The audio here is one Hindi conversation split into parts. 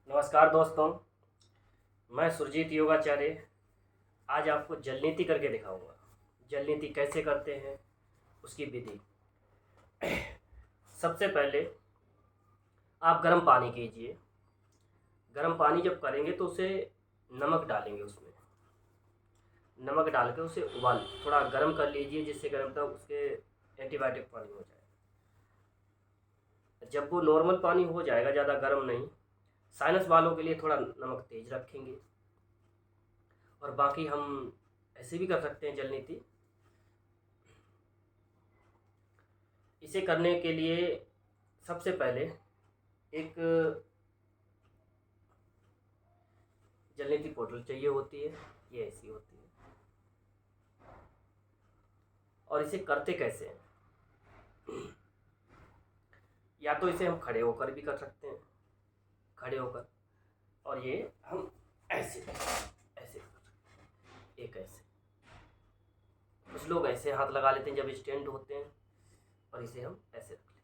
नमस्कार दोस्तों। मैं सुरजीत योगाचार्य आज आपको जल नीति करके दिखाऊंगा। जल नीति कैसे करते हैं, उसकी विधि। सबसे पहले आप गर्म पानी कीजिए। गर्म पानी जब करेंगे तो उसे नमक डालेंगे, उसमें नमक डाल के उसे उबाल थोड़ा गर्म कर लीजिए, जिससे गर्म तक उसके एंटीबायोटिक पानी हो जाए। जब वो नॉर्मल पानी हो जाएगा, ज़्यादा गर्म नहीं, साइनस वालों के लिए थोड़ा नमक तेज रखेंगे। और बाकी हम ऐसे भी कर सकते हैं जल नीति। इसे करने के लिए सबसे पहले एक जल नीति पोर्टल चाहिए होती है, ये ऐसी होती है। और इसे करते कैसे हैं? या तो इसे हम खड़े होकर भी कर सकते हैं, खड़े होकर, और ये हम ऐसे ऐसे कर सकते हैं, एक ऐसे। कुछ लोग ऐसे हाथ लगा लेते हैं जब स्टैंड होते हैं, और इसे हम ऐसे रख लेते हैं।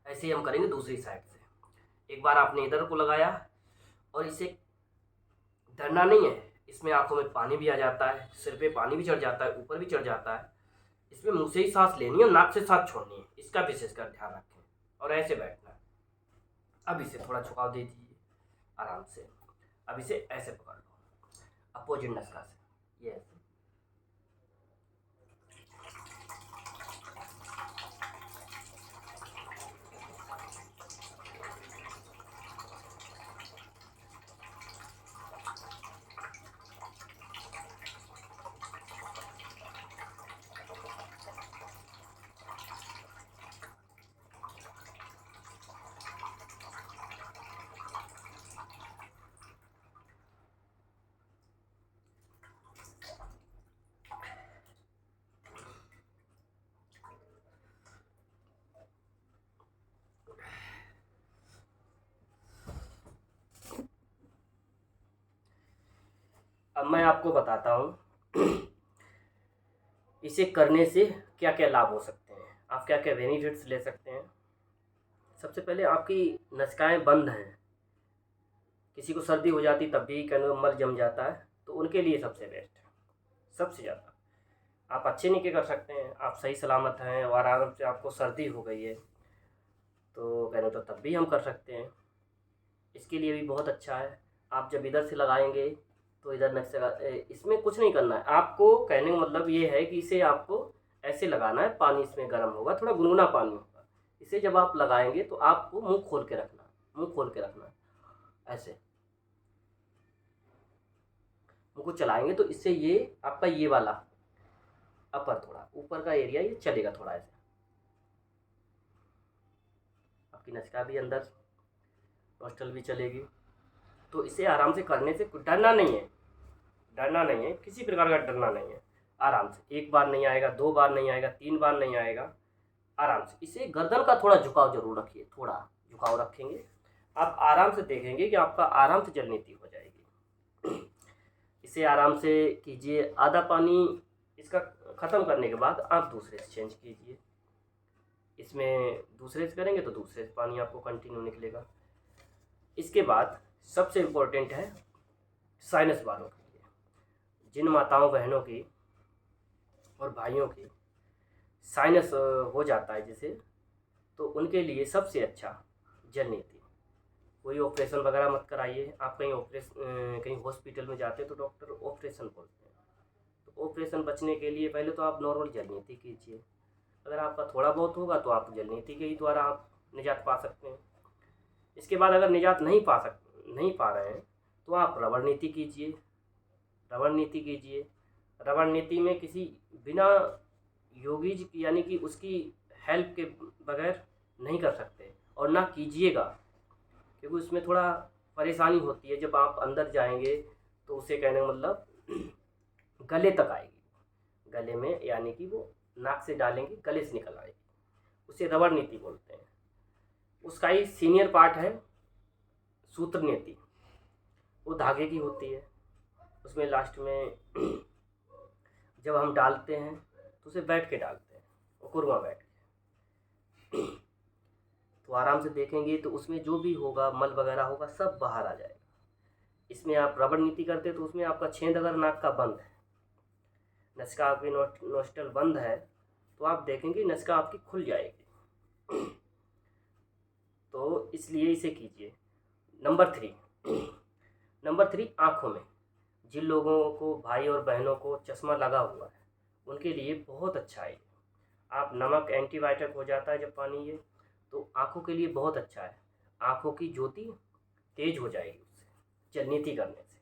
ऐसे ही हम करेंगे दूसरी साइड से। एक बार आपने इधर को लगाया, और इसे डरना नहीं है। इसमें आंखों में पानी भी आ जाता है, सिर पे पानी भी चढ़ जाता है, ऊपर भी चढ़ जाता है। इसमें मुंह से ही सांस लेनी है, नाक से सांस छोड़नी है, इसका विशेषकर ध्यान रखें। और ऐसे बैठना है। अब इसे थोड़ा झुकाव दे दीजिए आराम से। अब इसे ऐसे पकड़ लो, अपोजिट नसका से, ये ऐसे। अब मैं आपको बताता हूँ इसे करने से क्या क्या लाभ हो सकते हैं, आप क्या क्या बेनिफिट्स ले सकते हैं। सबसे पहले आपकी नसिकाएं बंद हैं, किसी को सर्दी हो जाती तब भी कहने मल जम जाता है, तो उनके लिए सबसे बेस्ट है। सबसे ज़्यादा आप अच्छे नीचे कर सकते हैं, आप सही सलामत हैं और आराम से आपको सर्दी हो गई है, तो कहने तो तब भी हम कर सकते हैं। इसके लिए भी बहुत अच्छा है। आप जब इधर से लगाएंगे तो इधर नक्शे इसमें कुछ नहीं करना है आपको। कहने का मतलब ये है कि इसे आपको ऐसे लगाना है, पानी इसमें गर्म होगा, थोड़ा गुनगुना पानी होगा। इसे जब आप लगाएंगे तो आपको मुंह खोल के रखना है, मुंह खोल के रखना है ऐसे। मुंह को चलाएंगे तो इससे ये आपका ये वाला अपर, थोड़ा ऊपर का एरिया ये चलेगा, थोड़ा ऐसे आपकी नसिका भी अंदर, नोस्ट्रल भी चलेगी। तो इसे आराम से करने से कुछ डरना नहीं है, डरना नहीं है, किसी प्रकार का डरना नहीं है। आराम से एक बार नहीं आएगा, दो बार नहीं आएगा, तीन बार नहीं आएगा। आराम से इसे गर्दन का थोड़ा झुकाव जरूर रखिए, थोड़ा झुकाव रखेंगे, आप आराम से देखेंगे कि आपका आराम से जल नीति हो जाएगी। इसे आराम से कीजिए। आधा पानी इसका ख़त्म करने के बाद आप दूसरे से चेंज कीजिए। इसमें दूसरे से करेंगे तो दूसरे से पानी आपको कंटिन्यू निकलेगा। इसके बाद सबसे इम्पोर्टेंट है साइनस वालों के लिए, जिन माताओं बहनों की और भाइयों की साइनस हो जाता है, जैसे तो उनके लिए सबसे अच्छा जल नीति। कोई ऑपरेशन वगैरह मत कराइए। आप कहीं हॉस्पिटल में जाते हैं तो डॉक्टर ऑपरेशन बोलते हैं, तो ऑपरेशन बचने के लिए पहले तो आप नॉर्मल जल नीति कीजिए। अगर आपका थोड़ा बहुत होगा तो आप जल नीति के ही द्वारा आप निजात पा सकते हैं। इसके बाद अगर निजात नहीं पा रहे हैं तो आप रबड़ नीति कीजिए। रबड़ नीति कीजिए। रबड़ नीति में किसी बिना योगी जी यानी कि उसकी हेल्प के बगैर नहीं कर सकते, और ना कीजिएगा, क्योंकि उसमें थोड़ा परेशानी होती है। जब आप अंदर जाएंगे तो उसे कहने का मतलब गले तक आएगी, गले में, यानी कि वो नाक से डालेंगे गले से निकल आएगी, उसे रबड़ नीति बोलते हैं। उसका ही सीनियर पार्ट है सूत्र नीति। वो धागे की होती है, उसमें लास्ट में जब हम डालते हैं तो उसे बैठ के डालते हैं, और कुरमा बैठ के, तो आराम से देखेंगे तो उसमें जो भी होगा मल वगैरह होगा सब बाहर आ जाएगा। इसमें आप रबड़ नीति करते तो उसमें आपका छेद अगर नाक का बंद है, नसिका आपकी नोस्ट्रल बंद है, तो आप देखेंगे नसिका आपकी खुल जाएगी। तो इसलिए इसे कीजिए। नंबर थ्री आँखों में। जिन लोगों को, भाई और बहनों को चश्मा लगा हुआ है, उनके लिए बहुत अच्छा है। आप नमक एंटीबायोटिक हो जाता है जब पानी ये, तो आँखों के लिए बहुत अच्छा है। आँखों की ज्योति तेज हो जाएगी उससे, जल नीति करने से।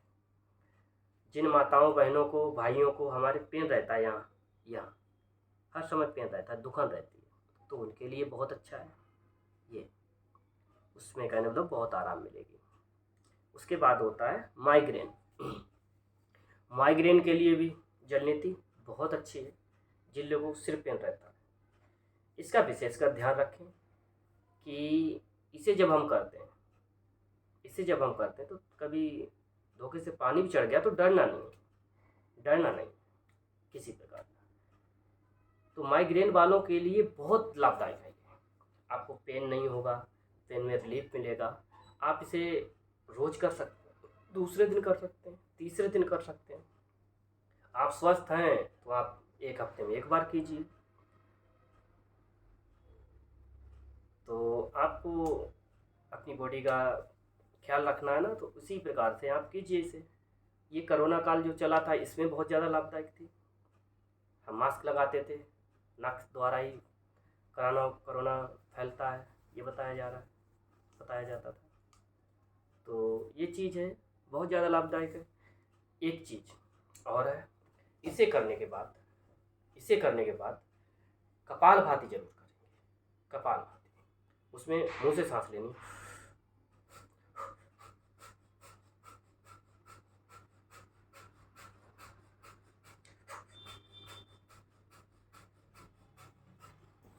जिन माताओं बहनों को, भाइयों को हमारे पेन रहता है यहाँ हर समय पेन रहता है, दुखन रहती है, तो उनके लिए बहुत अच्छा है ये। उसमें कहने मतलब बहुत आराम मिलेगी। उसके बाद होता है माइग्रेन। माइग्रेन के लिए भी जल नीति बहुत अच्छी है। जिन लोगों को सिर पेन रहता है, इसका विशेषकर ध्यान रखें कि इसे जब हम करते हैं तो कभी धोखे से पानी भी चढ़ गया तो डरना नहीं किसी प्रकार का। तो माइग्रेन वालों के लिए बहुत लाभदायक है। आपको पेन नहीं होगा, पेन में रिलीफ मिलेगा। आप इसे रोज कर सकते हैं, दूसरे दिन कर सकते हैं, तीसरे दिन कर सकते हैं। आप स्वस्थ हैं तो आप एक हफ्ते में एक बार कीजिए। तो आपको अपनी बॉडी का ख्याल रखना है ना, तो उसी प्रकार से आप कीजिए इसे। ये कोरोना काल जो चला था इसमें बहुत ज़्यादा लाभदायक थी। हम मास्क लगाते थे, नाक द्वारा ही कोरोना फैलता है, ये बताया जाता था। तो ये चीज़ है, बहुत ज़्यादा लाभदायक है। एक चीज़ और है, इसे करने के बाद कपालभाति जरूर करेंगे। कपालभाति, उसमें मुंह से सांस लेनी।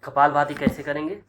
कपालभाति कैसे करेंगे?